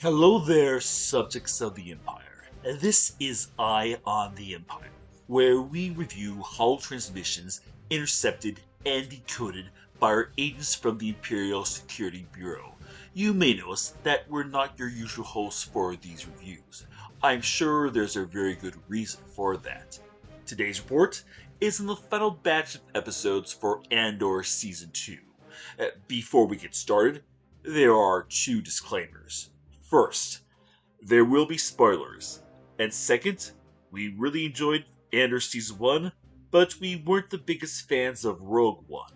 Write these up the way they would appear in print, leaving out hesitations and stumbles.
Hello there, subjects of the Empire. This is Eye on the Empire, where we review holo transmissions intercepted and decoded by our agents from the Imperial Security Bureau. You may notice that we're not your usual hosts for these reviews. I'm sure there's a very good reason for that. Today's report is in the final batch of episodes for Andor Season 2. Before we get started, there are two disclaimers. First, there will be spoilers. And second, we really enjoyed Andor Season 1, but we weren't the biggest fans of Rogue One.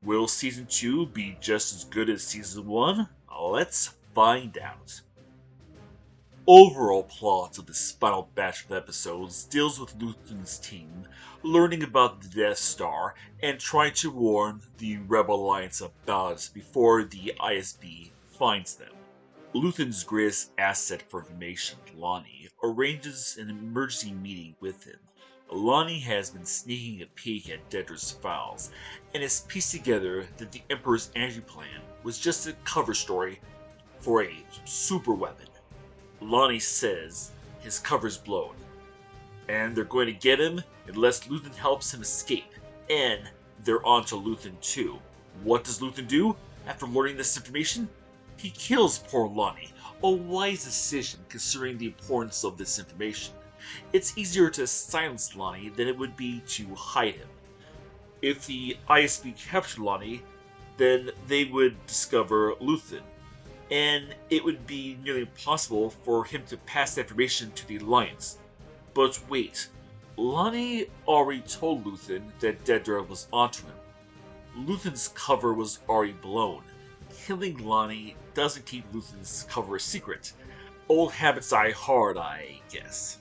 Will Season 2 be just as good as Season 1? Let's find out. Overall plot of this final batch of episodes deals with Luthen's team learning about the Death Star and trying to warn the Rebel Alliance about it before the ISB finds them. Luthen's greatest asset for information, Lonnie, arranges an emergency meeting with him. Lonnie has been sneaking a peek at Dedra's files, and has pieced together that the Emperor's energy plan was just a cover story for a super weapon. Lonnie says his cover's blown, and they're going to get him unless Luthen helps him escape, and they're onto Luthen too. What does Luthen do after learning this information? He kills poor Lonnie, a wise decision considering the importance of this information. It's easier to silence Lonnie than it would be to hide him. If the ISB captured Lonnie, then they would discover Luthen, and it would be nearly impossible for him to pass that information to the Alliance. But wait, Lonnie already told Luthen that Dedra was onto him. Luthen's cover was already blown. Killing Lonnie doesn't keep Luthen's cover a secret. Old habits die hard, I guess.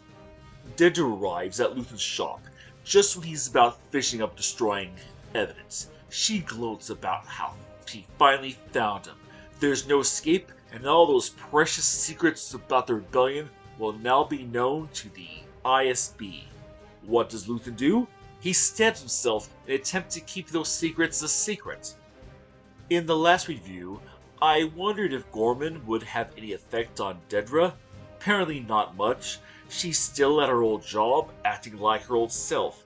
Dedra arrives at Luthen's shop just when he's about finishing up destroying evidence. She gloats about how she finally found him. There's no escape, and all those precious secrets about the rebellion will now be known to the ISB. What does Luthen do? He stabs himself in an attempt to keep those secrets a secret. In the last review, I wondered if Gorman would have any effect on Dedra. Apparently not much. She's still at her old job, acting like her old self.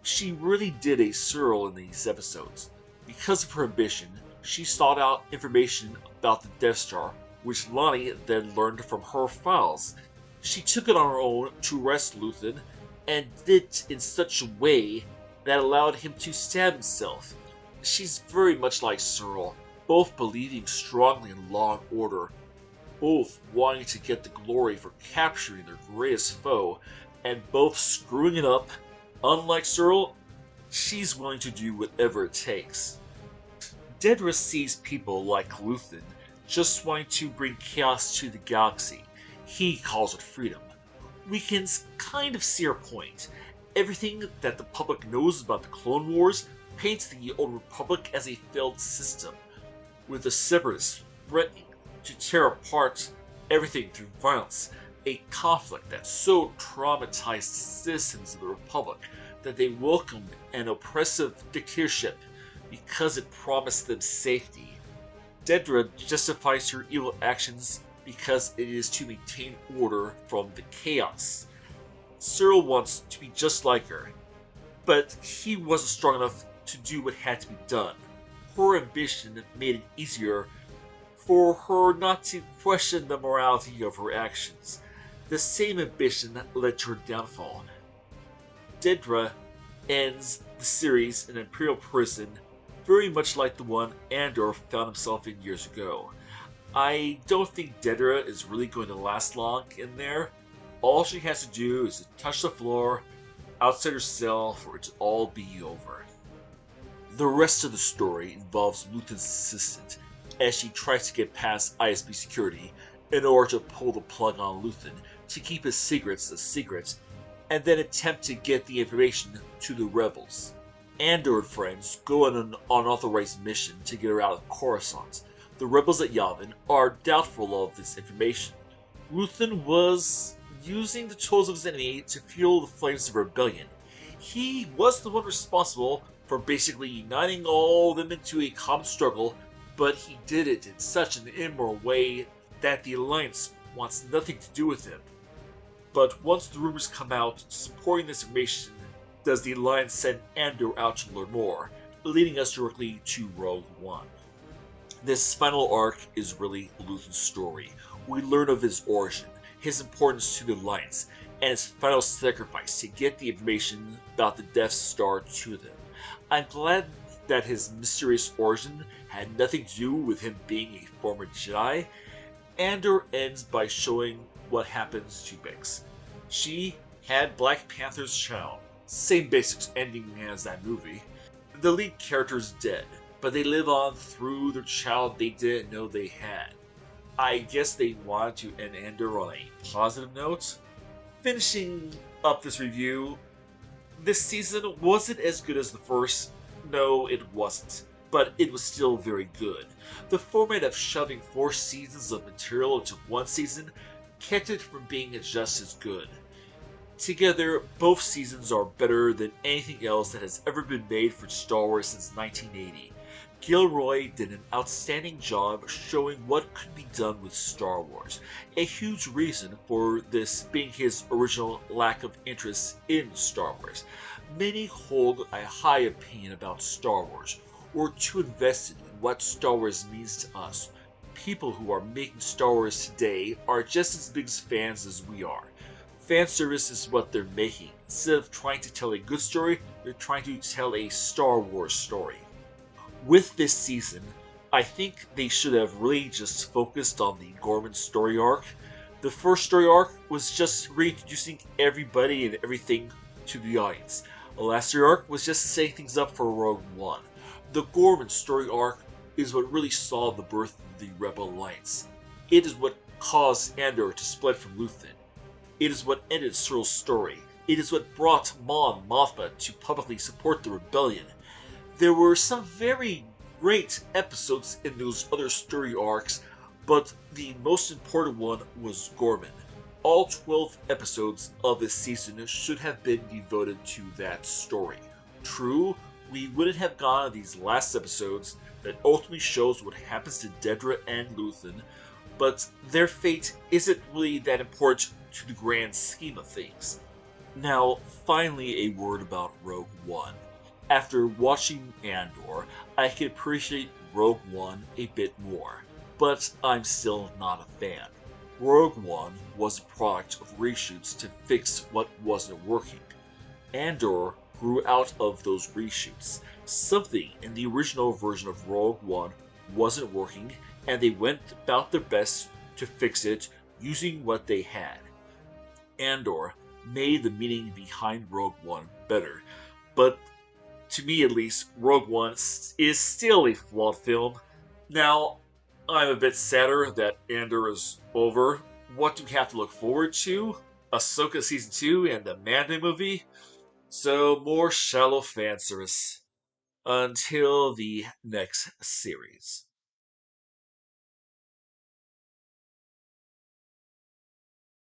She really did a Cyril in these episodes. Because of her ambition, she sought out information about the Death Star, which Lonnie then learned from her files. She took it on her own to arrest Luthen, and did it in such a way that allowed him to stab himself. She's very much like Cyril, both believing strongly in law and order, both wanting to get the glory for capturing their greatest foe, and both screwing it up. Unlike Cyril, she's willing to do whatever it takes. Dedra sees people like Luthen just wanting to bring chaos to the galaxy. He calls it freedom. We can kind of see her point. Everything that the public knows about the Clone Wars paints the Old Republic as a failed system, with the Separatists threatening to tear apart everything through violence, a conflict that so traumatized citizens of the Republic that they welcomed an oppressive dictatorship because it promised them safety. Dedra justifies her evil actions because it is to maintain order from the chaos. Cyril wants to be just like her, but he wasn't strong enough to do what had to be done. Her ambition made it easier for her not to question the morality of her actions. The same ambition led to her downfall. Dedra ends the series in an Imperial prison, very much like the one Andor found himself in years ago. I don't think Dedra is really going to last long in there. All she has to do is to touch the floor outside her cell for it to all be over. The rest of the story involves Luthen's assistant as she tries to get past ISB security in order to pull the plug on Luthen to keep his secrets a secret, and then attempt to get the information to the rebels. Andor and friends go on an unauthorized mission to get her out of Coruscant. The rebels at Yavin are doubtful of this information. Luthen was using the tools of his enemy to fuel the flames of rebellion. He was the one responsible for basically uniting all of them into a common struggle, but he did it in such an immoral way that the Alliance wants nothing to do with him. But once the rumors come out supporting this information, does the Alliance send Andor out to learn more, leading us directly to Rogue One. This final arc is really Luthen's story. We learn of his origin, his importance to the Alliance, and his final sacrifice to get the information about the Death Star to them. I'm glad that his mysterious origin had nothing to do with him being a former Jedi. Andor ends by showing what happens to Bix. She had Black Panther's child, same basic ending as that movie. The lead character is dead, but they live on through their child they didn't know they had. I guess they wanted to end Andor on a positive note. Finishing up this review, this season wasn't as good as the first. No, it wasn't. But it was still very good. The format of shoving 4 seasons of material into one season kept it from being just as good. Together, both seasons are better than anything else that has ever been made for Star Wars since 1980. Gilroy did an outstanding job showing what could be done with Star Wars, a huge reason for this being his original lack of interest in Star Wars. Many hold a high opinion about Star Wars, or too invested in what Star Wars means to us. People who are making Star Wars today are just as big fans as we are. Fan service is what they're making. Instead of trying to tell a good story, they're trying to tell a Star Wars story. With this season, I think they should have really just focused on the Gorman story arc. The first story arc was just reintroducing everybody and everything to the audience. The last story arc was just setting things up for Rogue One. The Gorman story arc is what really saw the birth of the Rebel Alliance. It is what caused Andor to split from Luthen. It is what ended Searle's story. It is what brought Mon Mothma to publicly support the rebellion. There were some very great episodes in those other story arcs, but the most important one was Gorman. All 12 episodes of this season should have been devoted to that story. True, we wouldn't have gotten these last episodes that ultimately shows what happens to Dedra and Luthen, but their fate isn't really that important to the grand scheme of things. Now, finally, a word about Rogue One. After watching Andor, I can appreciate Rogue One a bit more, but I'm still not a fan. Rogue One was a product of reshoots to fix what wasn't working. Andor grew out of those reshoots. Something in the original version of Rogue One wasn't working, and they went about their best to fix it using what they had. Andor made the meaning behind Rogue One better, but to me at least, Rogue One is still a flawed film. Now, I'm a bit sadder that Andor is over. What do we have to look forward to? Ahsoka Season 2 and the Mando movie? So, more shallow fan service. Until the next series.